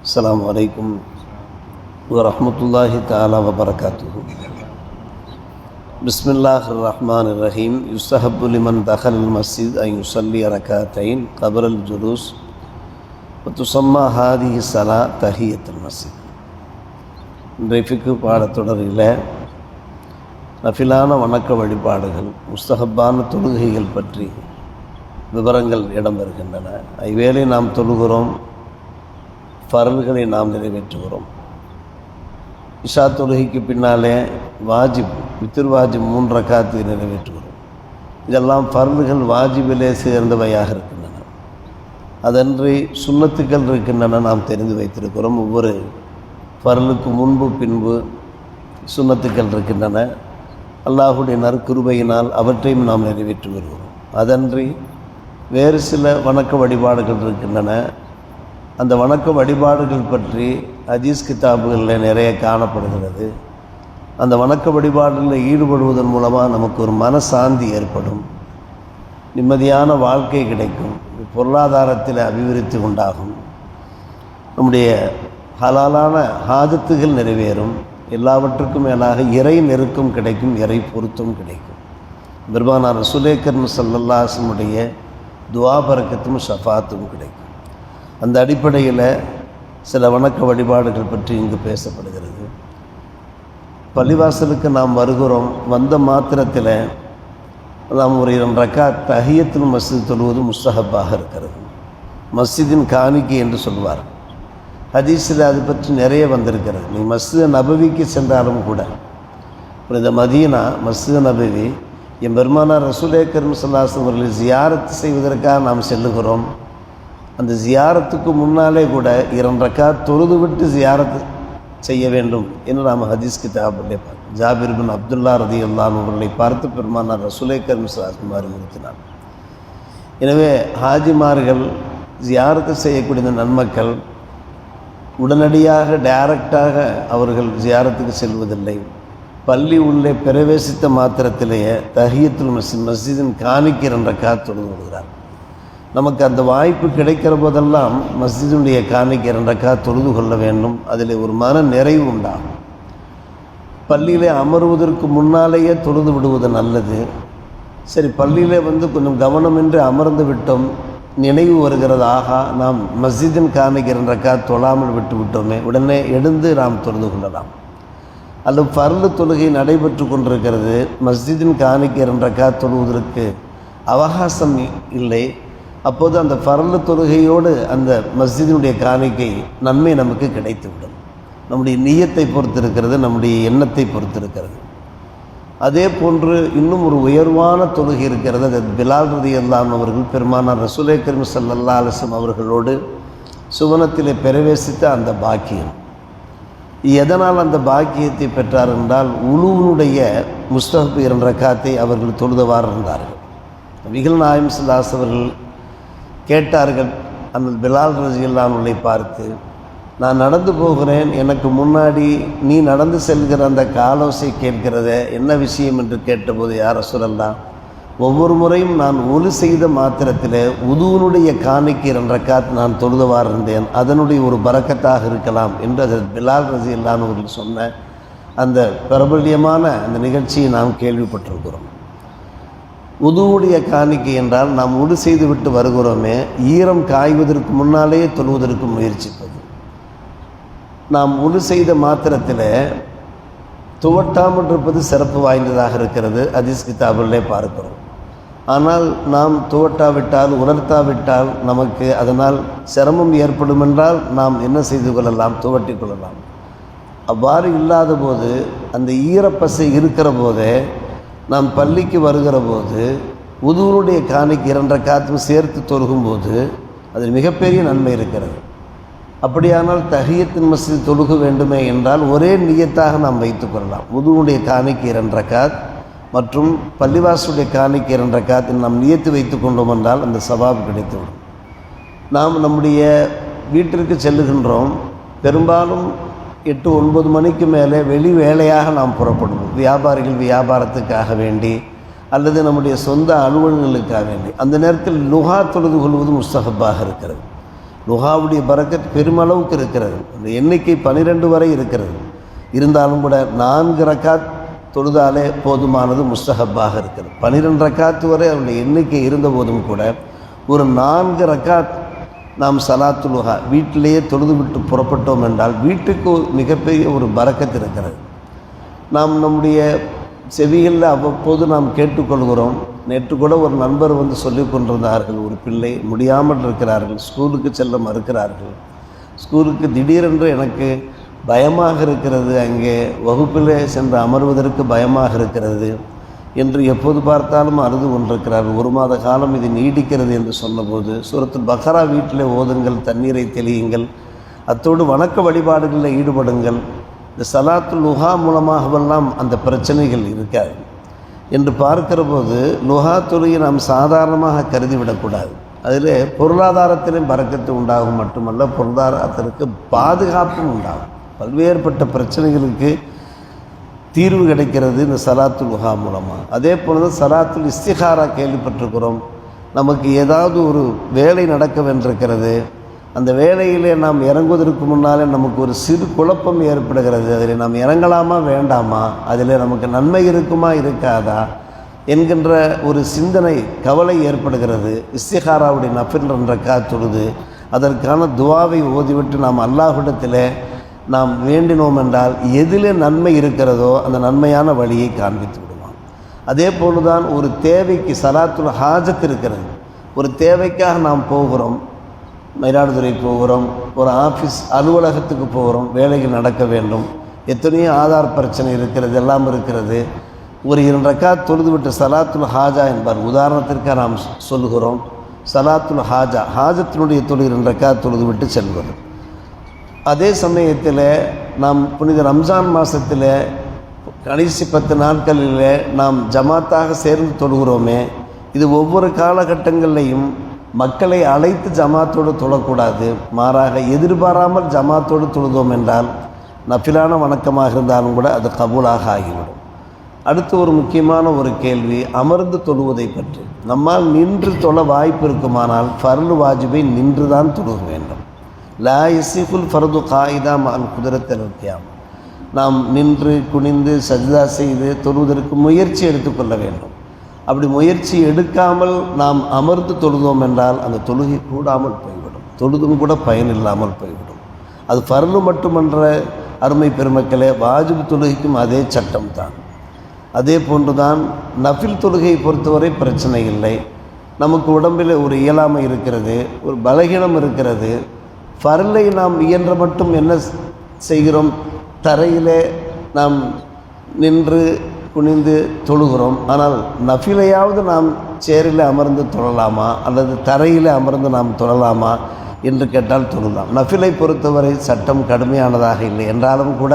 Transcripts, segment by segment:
السلام عليكم ورحمة الله تعالى وبركاته. بسم الله الرحمن الرحيم. يستحب لمن دخل المسجد أن يصلي ركعتين قبل الجلوس وتسمى هذه الصلاة تحية المسجد. இன்றைய ஃபிக்ஹ் பாடத்தொடரில் நஃபிலான வணக்க வழிபாடுகள், முஸ்தஹப்பான தொழுகைகள் பற்றி விவரங்கள் இடம்பெறுகின்றன. இவ்வேளை நாம் தொழுகிறோம், ஃபர்ல்களை நாம் நிறைவேற்றுகிறோம். இஷா தொழுகைக்கு பின்னாலே வாஜிப், வித்ர் வாஜிப் 3 ரக்காத்து நிறைவேற்றுகிறோம். இதெல்லாம் ஃபர்ல்கள் வாஜிபிலே சேர்ந்தவையாக இருக்கின்றன. அதன்றி சுன்னத்துக்கள் இருக்கின்றன, நாம் தெரிந்து வைத்திருக்கிறோம். ஒவ்வொரு ஃபர்லுக்கு முன்பு பின்பு சுன்னத்துக்கள் இருக்கின்றன. அல்லாஹுடைய நற்கிருபையினால் அவற்றையும் நாம் நிறைவேற்றி வருகிறோம். அதன்றி வேறு சில வணக்க வழிபாடுகள் இருக்கின்றன. அந்த வணக்க வழிபாடுகள் பற்றி ஹதீஸ் கிதாபுகளில் நிறைய காணப்படுகிறது. அந்த வணக்க வழிபாடுகளில் ஈடுபடுவதன் மூலமாக நமக்கு ஒரு மனசாந்தி ஏற்படும், நிம்மதியான வாழ்க்கை கிடைக்கும், பொருளாதாரத்தில் அபிவிருத்தி உண்டாகும், நம்முடைய ஹலாலான ஹாஜத்துகள் நிறைவேறும், எல்லாவற்றுக்கும் மேலாக இறை நெருக்கம் கிடைக்கும், இறை பொருத்தம் கிடைக்கும். பெருமானார் ரசூலே கரீம் ஸல்லல்லாஹு அலைஹி வஸல்லம் துஆ பரக்கத்தும் ஷஃபாத்தும் கிடைக்கும். அந்த அடிப்படையில் சில வணக்க வழிபாடுகள் பற்றி இங்கு பேசப்படுகிறது. பள்ளிவாசலுக்கு நாம் வருகிறோம், வந்த மாத்திரத்தில் நாம் ஒரு 2 ரக்காத் தஹியத்துல் மஸ்ஜித் தொழுவது முஸ்தஹப்பாக இருக்கிறது. மஸ்ஜிதின் காணிக்கை என்று சொல்வார். ஹதீஸில் அது பற்றி நிறைய வந்திருக்கிறது. நீ மஸ்ஜித் நபவிக்கு சென்றாலும் கூட, இந்த மதீனா மஸ்ஜித் நபவி, என் பெருமானார் ரசூலே கரீம் ஸல்லல்லாஹு அலைஹி வஸல்லம் அவர்களை ஜியாரத் செய்வதற்காக நாம் செல்லுகிறோம். அந்த ஜியாரத்துக்கு முன்னாலே கூட 2 ரக்காத் தொழுது விட்டு ஜியாரத் செய்ய வேண்டும் என்று நாம் ஹதீஸ் கிதாபிலே பார்க்கிறோம். ஜாபிர் பின் அப்துல்லா ரலியல்லாஹு அன்ஹு அவர்களை பார்த்து பெருமானார் ரசூலே கரீம் ஸல்லல்லாஹு அலைஹி வஸல்லம் அறிவுறுத்தினார். எனவே ஹாஜிமார்கள் ஜியாரத்து செய்யக்கூடிய இந்த நன்மக்கள் உடனடியாக டைரக்டாக அவர்கள் ஜியாரத்துக்கு செல்வதில்லை. பள்ளி உள்ளே பிரவேசித்த மாத்திரத்திலேயே தஹியத்துல் மஸ்ஜித், மஸ்ஜிதின் காணிக்கை 2 ரக்காத் தொழுது விடுகிறார். நமக்கு அந்த வாய்ப்பு கிடைக்கிற போதெல்லாம் மஸ்ஜிதுடைய காணிக்கை 2 ரக்காத் தொழுது கொள்ள வேண்டும். அதில் ஒரு மன நிறைவு உண்டாகும். பள்ளியிலே அமர்வதற்கு முன்னாலேயே தொழுது விடுவது நல்லது. சரி, பள்ளியிலே கொஞ்சம் கவனமின்றி அமர்ந்து விட்டோம், நினைவு வருகிறது, ஆகா நாம் மஸ்ஜிதின் காணிக்கை 2 ரக்காத் தொழாமல் விட்டு விட்டோமே, உடனே எழுந்து நாம் தொழுது கொள்ளலாம். அல்லது ஃபர்லு தொழுகை நடைபெற்று கொண்டிருக்கிறது, மஸ்ஜிதின் காணிக்கை 2 ரக்காத் தொழுவதற்கு அவகாசம் இல்லை. அப்போது அந்த ஃபர்லு தொழுகையோடு அந்த மஸ்ஜிதினுடைய காணிக்கை நன்மை நமக்கு கிடைத்துவிடும். நம்முடைய நியத்தை பொறுத்திருக்கிறது, நம்முடைய எண்ணத்தை பொறுத்திருக்கிறது. அதே போன்று இன்னும் ஒரு உயர்வான தொழுகை இருக்கிறது. அது பிலால் ரலியல்லாஹு அன்ஹு அவர்கள் பெருமானார் ரசூலே கரீம் ஸல்லல்லாஹு அலைஹி வஸல்லம் அவர்களோடு சுவனத்திலே பிரவேசித்த அந்த பாக்கியம். எதனால் அந்த பாக்கியத்தை பெற்றார் என்றால், உலுவினுடைய முஸ்தஹப் 2 ரக்காத்தை அவர்கள் தொழுதவாறு இருந்தார்கள். நபிகள் நாயகம் ஸல்லல்லாஹு அலைஹி வஸல்லம் அவர்கள் கேட்டார்கள் அந்த பிலால் ரலியல்லாஹு அன்ஹுவை பார்த்து, நான் நடந்து போகிறேன், எனக்கு முன்னாடி நீ நடந்து செல்கிற அந்த காலோசை கேட்கிறதே, என்ன விஷயம் என்று கேட்டபோது, யா ரசூலல்லாஹ், ஒவ்வொரு முறையும் நான் ஒலு செய்த மாத்திரத்தில் உதுவினுடைய காணிக்கை 2 ரக்காத் நான் தொழுதவாறு இருந்தேன், அதனுடைய ஒரு பரக்கத்தாக இருக்கலாம் என்று அது பிலால் ரலியல்லாஹு அன்ஹு அவர்கள் சொன்ன அந்த பிரபல்யமான அந்த நிகழ்ச்சியை நாம் கேள்விப்பட்டிருக்கிறோம். உதுவுடைய காணிக்கை என்றால் நாம் உடு செய்து விட்டு வருகிறோமே, ஈரம் காய்வதற்கு முன்னாலேயே தொழுவதற்கு முயற்சிப்பது. நாம் உடு செய்த மாத்திரத்தில் துவட்டாமல் இருப்பது சிறப்பு வாய்ந்ததாக இருக்கிறது, ஹதீஸ் கிதாபிலே பார்க்கிறோம். ஆனால் நாம் துவட்டாவிட்டால், உணர்த்தாவிட்டால் நமக்கு அதனால் சிரமம் ஏற்படும் என்றால் நாம் என்ன செய்து கொள்ளலாம்? துவட்டி கொள்ளலாம். அவ்வாறு இல்லாத போது, அந்த ஈரப்பசை இருக்கிற போதே நாம் பள்ளிக்கு வருகிற போது உதுவுடைய காணிக்கை 2 ரக்காத்தும் சேர்த்து தொழுகும்போது அதில் மிகப்பெரிய நன்மை இருக்கிறது. அப்படியானால் தஹியத்துல் மஸ்ஜித் தொழுக வேண்டுமே என்றால் ஒரே நியத்தாக நாம் வைத்துக்கொள்ளலாம். உதுவுடைய காணிக்கை 2 ரக்காத் மற்றும் பள்ளிவாசலுடைய காணிக்கை 2 ரக்காத் நாம் நியத்து வைத்து கொண்டோம் என்றால் அந்த சவாப் கிடைத்துவிடும். நாம் நம்முடைய வீட்டிற்கு செல்லுகின்றோம், பெரும்பாலும் 8-9 மணிக்கு மேலே வெளி வேலையாக நாம் புறப்படுவோம். வியாபாரிகள் வியாபாரத்துக்காக வேண்டி அல்லது நம்முடைய சொந்த அலுவல்களுக்காக வேண்டி அந்த நேரத்தில் லுஹா தொழுது கொள்வது முஸ்தஹப்பாக இருக்கிறது. லுஹாவுடைய பரக்கத் பெருமளவுக்கு இருக்கிறது. அந்த எண்ணிக்கை 12 வரை இருக்கிறது. இருந்தாலும் கூட 4 ரக்காத் தொழுதாலே போதுமானது, முஸ்தஹப்பாக இருக்கிறது. 12 ரக்காத்து வரை அவருடைய எண்ணிக்கை இருந்த போதும் கூட ஒரு 4 ரக்காத் நாம் சலாத்துல் லுஹா வீட்டிலேயே தொழுது விட்டு புறப்பட்டோம் என்றால் வீட்டுக்கு மிகப்பெரிய ஒரு பரக்கத் இருக்கிறது. நாம் நம்முடைய செவிகளில் அவ்வப்போது நாம் கேட்டுக்கொள்கிறோம். நேற்று கூட ஒரு நண்பர் வந்து சொல்லி கொண்டிருந்தார்கள், ஒரு பிள்ளை முடியாமல் இருக்கிறார்கள், ஸ்கூலுக்கு செல்ல மறுக்கிறார்கள். ஸ்கூலுக்கு திடீரென்று எனக்கு பயமாக இருக்கிறது, அங்கே வகுப்பில் சென்று அமர்வதற்கு பயமாக இருக்கிறது என்று எப்போது பார்த்தாலும் அழுது கொண்டிருக்கிறார். 1 மாத காலம் இது நீடிக்கிறது என்று சொன்னபோது, சூரத்துல் பக்ரா வீட்டில் ஓதுங்கள், தண்ணீரை தெளியுங்கள், அத்தோடு வணக்க வழிபாடுகளில் ஈடுபடுங்கள். இந்த சலாத்துல் லுஹா மூலமாகவெல்லாம் அந்த பிரச்சனைகள் இருக்காது என்று பார்க்கிற போது லுஹா தொழுகை நாம் சாதாரணமாக கருதிவிடக்கூடாது. அதில் பொருளாதாரத்திலும் பரக்கத்து உண்டாகும் மட்டுமல்ல, பொருளாதாரத்திற்கு பாதுகாப்பும் உண்டாகும். பல்வேறுபட்ட பிரச்சனைகளுக்கு தீர்வு கிடைக்கிறது இந்த சலாத்துல் லுஹா மூலமாக. அதே போல தான் சலாத்துல் இஸ்திகாரா கேள்விப்பட்டிருக்கிறோம். நமக்கு ஏதாவது ஒரு வேலை நடக்க வேண்டியிருக்கிறது, அந்த வேலையிலே நாம் இறங்குவதற்கு முன்னாலே நமக்கு ஒரு சிறு குழப்பம் ஏற்படுகிறது. அதில் நாம் இறங்கலாமா வேண்டாமா, அதில் நமக்கு நன்மை இருக்குமா இருக்காதா என்கின்ற ஒரு சிந்தனை, கவலை ஏற்படுகிறது. இஸ்திகாராவுடைய நஃபில் ரக்காத் தொழுது அதற்கான துவாவை ஓதிவிட்டு நாம் அல்லாஹ்விடத்தில் நாம் வேண்டினோம் என்றால் எதிலே நன்மை இருக்கிறதோ அந்த நன்மையான வழியை காண்பித்து விடுவான். அதே போலுதான் ஒரு தேவைக்கு சலாத்துல் ஹாஜத் இருக்கிறது. ஒரு தேவைக்காக நாம் போகிறோம், மயிலாடுதுறை போகிறோம், ஒரு ஆஃபீஸ் அலுவலகத்துக்கு போகிறோம், வேலைகள் நடக்க வேண்டும், எத்தனையோ ஆதார் பிரச்சனை இருக்கிறது, எல்லாம் இருக்கிறது. ஒரு 2 ரக்காத் தொழுது விட்டு சலாத்துல் ஹாஜா என்பார். உதாரணத்திற்காக நாம் சொல்கிறோம், சலாத்துல் ஹாஜா ஹாஜத்தினுடைய தொழுகை 2 ரக்காத் தொழுது விட்டு செல்வது. அதே சமயத்தில் நாம் புனித ரம்ஜான் மாதத்தில் கடைசி 10 நாட்களில் நாம் ஜமாத்தாக சேர்ந்து தொழுகிறோமே, இது ஒவ்வொரு காலகட்டங்கள்லையும் மக்களை அழைத்து ஜமாத்தோடு தொழக்கூடாது. மாறாக எதிர்பாராமல் ஜமாத்தோடு தொழுதோம் என்றால் நஃபிலான வணக்கமாக இருந்தாலும் கூட அது கபூலாக ஆகிவிடும். அடுத்து ஒரு முக்கியமான ஒரு கேள்வி, அமர்ந்து தொழுவதை பற்றி. நம்மால் நின்று தொழ வாய்ப்பு இருக்குமானால் ஃபர்லு வாஜிபை நின்று தான் தொழுக வேண்டும். லா யஸிஃபுல் ஃபர்து காயிதா மஅல் குத்ரத்தில் கியாம். நாம் நின்று குனிந்து சஜ்தா செய்து தொழுவதற்கு முயற்சி எடுத்துக்கொள்ள வேண்டும். அப்படி முயற்சி எடுக்காமல் நாம் அமர்ந்து தொழுதோம் என்றால் அந்த தொழுகை கூடாமல் போய்விடும், தொழுதும் கூட பயன் இல்லாமல் போய்விடும். அது ஃபர்லு மட்டுமன்ற அருமை பெருமக்களே, வாஜிப் தொழுகைக்கும் அதே சட்டம் தான். அதே போன்றுதான் நஃபில் தொழுகையை பொறுத்தவரை பிரச்சனை இல்லை. நமக்கு உடம்பில் ஒரு இயலாமை இருக்கிறது, ஒரு பலகீனம் இருக்கிறது. ஃபர்லை நாம் இயன்ற மட்டும் என்ன செய்கிறோம், தரையிலே நாம் நின்று குனிந்து தொழுகிறோம். ஆனால் நஃபிலையாவது நாம் சேரில் அமர்ந்து தொழலாமா அல்லது தரையில் அமர்ந்து நாம் தொழலாமா என்று கேட்டால் தொழலாம். நஃபிலை பொறுத்தவரை சட்டம் கடுமையானதாக இல்லை என்றாலும் கூட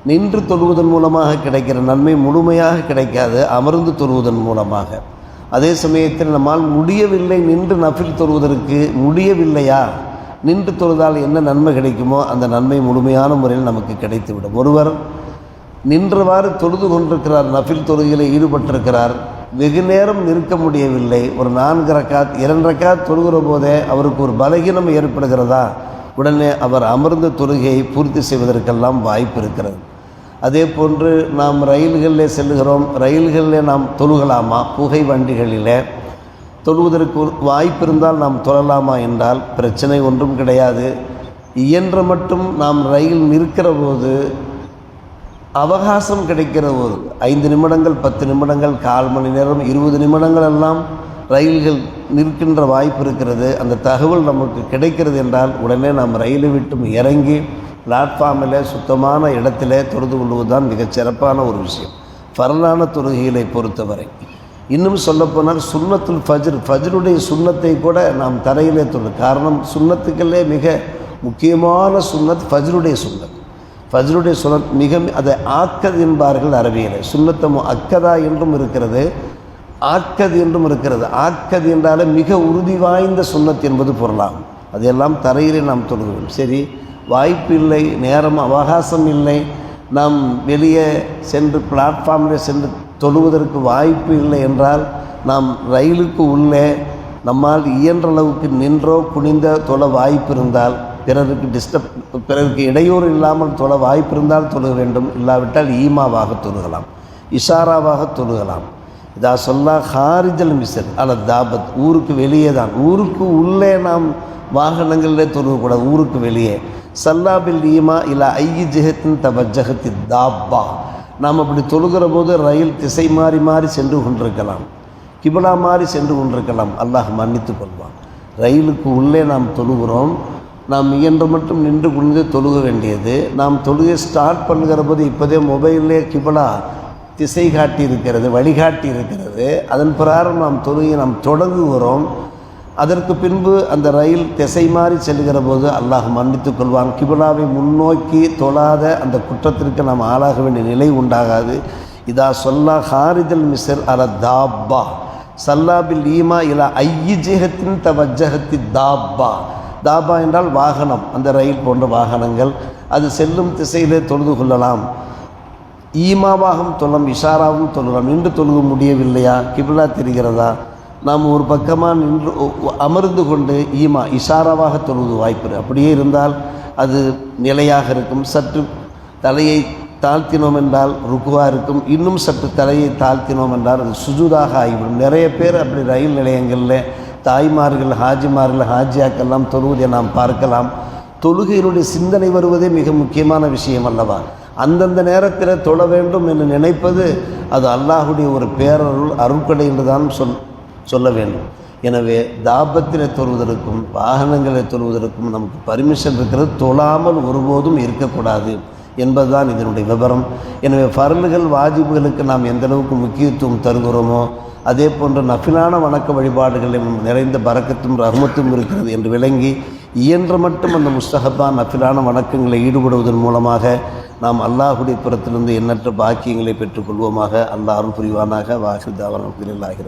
நின்று தொழுவதன் மூலமாக கிடைக்கிற நன்மை முழுமையாக கிடைக்காது, அமர்ந்து தொழுவதன் மூலமாக. அதே சமயத்தில் நம்மால் முடியவில்லை, நின்று நஃபில் தொழுவதற்கு முடியவில்லையா, நின்று தொழுதால் என்ன நன்மை கிடைக்குமோ அந்த நன்மை முழுமையான முறையில் நமக்கு கிடைத்துவிடும். ஒருவர் நின்றவாறு தொழுது கொண்டிருக்கிறார், நஃபில் தொழுகையில் ஈடுபட்டிருக்கிறார், வெகு நேரம் நிற்க முடியவில்லை, ஒரு 4 ரக்காத் 2 ரக்காத் தொழுகிற போதே அவருக்கு ஒரு பலகீனம் ஏற்படுகிறதா, உடனே அவர் அமர்ந்த தொழுகையை பூர்த்தி செய்வதற்கெல்லாம் வாய்ப்பு இருக்கிறது. அதே போன்று நாம் ரயில்களில் செல்லுகிறோம், ரயில்களில் நாம் தொழுகலாமா, புகை வண்டிகளில் தொழுவதற்கு வாய்ப்பு இருந்தால் நாம் தொழலாமா என்றால் பிரச்சனை ஒன்றும் கிடையாது. இயன்ற மட்டும் நாம் ரயில் நிற்கிற போது அவகாசம் கிடைக்கிற போது 5 நிமிடங்கள் 10 நிமிடங்கள் 1/4 மணி நேரம் 20 நிமிடங்கள் எல்லாம் ரயில்கள் நிற்கின்ற வாய்ப்பு இருக்கிறது, அந்த தகவல் நமக்கு கிடைக்கிறது என்றால் உடனே நாம் ரயிலை விட்டும் இறங்கி பிளாட்ஃபார்மில் சுத்தமான இடத்துல தொழுது கொள்வது தான் மிகச் சிறப்பான ஒரு விஷயம் ஃபர்லான தொழுகைகளை பொறுத்தவரை. இன்னும் சொல்லப்போனால் சுன்னத்துல் ஃபஜ்ருடைய சுன்னத்தை கூட நாம் தரையிலே தொழு. காரணம், சுன்னத்துக்களே மிக முக்கியமான சுன்னத் ஃபஜ்ருடைய சுன்னத். ஃபஜ்ருடைய சுன்னத் மிக அதை ஆக்கத் என்பார்கள் அரபியிலே. சுன்னத்தமோ அக்கதா என்றும் இருக்கிறது, ஆக்கது என்றும் இருக்கிறது. ஆக்கது என்றாலே மிக உறுதி வாய்ந்த சுன்னத் என்பது பொருளாகும். அதையெல்லாம் தரையிலே நாம் தொழுகிறோம். சரி, வாய்ப்பு இல்லை, நேரம் அவகாசம் இல்லை, நாம் வெளியே சென்று பிளாட்ஃபார்மில் சென்று தொழுவதற்கு வாய்ப்பு இல்லை என்றால் நாம் ரயிலுக்கு உள்ளே நம்மால் இயன்ற அளவுக்கு நின்றோ குனிந்த தொழ வாய்ப்பு இருந்தால், பிறருக்கு இடையூறு இல்லாமல் தொழ வாய்ப்பு இருந்தால் தொழுக வேண்டும். இல்லாவிட்டால் ஈமாவாக தொழுகலாம், இஷாராவாக தொழுகலாம். இதா சொல்லா ஹாரிஜல் மிசல் அல்ல தாபத், ஊருக்கு வெளியே தான். ஊருக்கு உள்ளே நாம் வாகனங்களிலே தொழுகக்கூடாது, ஊருக்கு வெளியே. சல்லாபில் ஈமா இல்லை ஐயி ஜெகத்தின் தவஜகத்தி தாப்பா, நாம் அப்படி தொழுகிற போது ரயில் திசை மாறி மாறி சென்று கொண்டிருக்கலாம், கிபிலா மாறி சென்று கொண்டிருக்கலாம், அல்லாஹ் மன்னித்து கொள்வான். ரயிலுக்கு உள்ளே நாம் தொழுகிறோம், நாம் இயன்ற மட்டும் நின்று குனிந்து தொழுக வேண்டியது. நாம் தொழுகை ஸ்டார்ட் பண்ணுகிற போது இப்போதே மொபைல்லே கிபிலா திசை காட்டி இருக்கிறது, வழிகாட்டி இருக்கிறது. அதன் பிரகாரம் நாம் தொழுகை நாம் தொடங்குகிறோம். அதற்கு பின்பு அந்த ரயில் திசை மாறி செல்கிற போது அல்லாஹ் மன்னித்து கொள்வான். கிபிலாவை முன்னோக்கி தொழாத அந்த குற்றத்திற்கு நாம் ஆளாக வேண்டிய நிலை உண்டாகாது. இதா சொல்லா ஹாரிஜல் மிசர் அல தாப்பா சல்லாபில் ஈமா இலா ஐயிஜகத்தின் தவஜகத்தி தாப்பா. தாபா என்றால் வாகனம், அந்த ரயில் போன்ற வாகனங்கள். அது செல்லும் திசையிலே தொழுது கொள்ளலாம். ஈமாவாகவும் தொழலாம், இஷாராவும் தொழலாம். நின்று தொழுக முடியவில்லையா, கிபிலா தெரிகிறதா, நாம் ஒரு பக்கமாக நின்று அமர்ந்து கொண்டு ஈமா இஷாராவாக தொழுவது வாய்ப்பு. அப்படியே இருந்தால் அது நிலையாக இருக்கும். சற்று தலையை தாழ்த்தினோம் என்றால் ருக்குவாக இருக்கும். இன்னும் சற்று தலையை தாழ்த்தினோம் என்றால் அது சுஜூதாக ஆகிவிடும். நிறைய பேர் அப்படி ரயில் நிலையங்களில் தாய்மார்கள், ஹாஜிமார்கள், ஹாஜியாக்கெல்லாம் தொழுவதை நாம் பார்க்கலாம். தொழுகையினுடைய சிந்தனை வருவதே மிக முக்கியமான விஷயம் அல்லவா. அந்தந்த நேரத்தில் தொழ வேண்டும் என்று நினைப்பது அது அல்லாஹுடைய ஒரு பேரருள், அருட்கொடை என்று தான் சொல்ல வேண்டும். எனவே தாபத்தில் தொழுவதற்கும் வாகனங்களில் தொழுவதற்கும் நமக்கு பர்மிஷன் இருக்கிறது. தொழாமல் ஒருபோதும் இருக்கக்கூடாது என்பதுதான் இதனுடைய விவரம். எனவே ஃபர்லுகள், வாஜிபுகளுக்கு நாம் எந்த அளவுக்கு முக்கியத்துவம் தருகிறோமோ அதே போன்ற நஃபிலான வணக்க வழிபாடுகளில் நிறைந்த பரக்கத்தும் ரஹ்மத்தும் இருக்கிறது என்று விளங்கி இயன்ற மட்டும் அந்த முஸ்தஹப்பான நஃபிலான வணக்கங்களை ஈடுபடுவதன் மூலமாக நாம் அல்லாஹுடைய புறத்திலிருந்து எண்ணற்ற பாக்கியங்களை பெற்றுக்கொள்வோமாக. அல்லாஹ் அருள் புரிவானாக. வாஹிர் தாவானா அல்ஹம்துலில்லாஹி.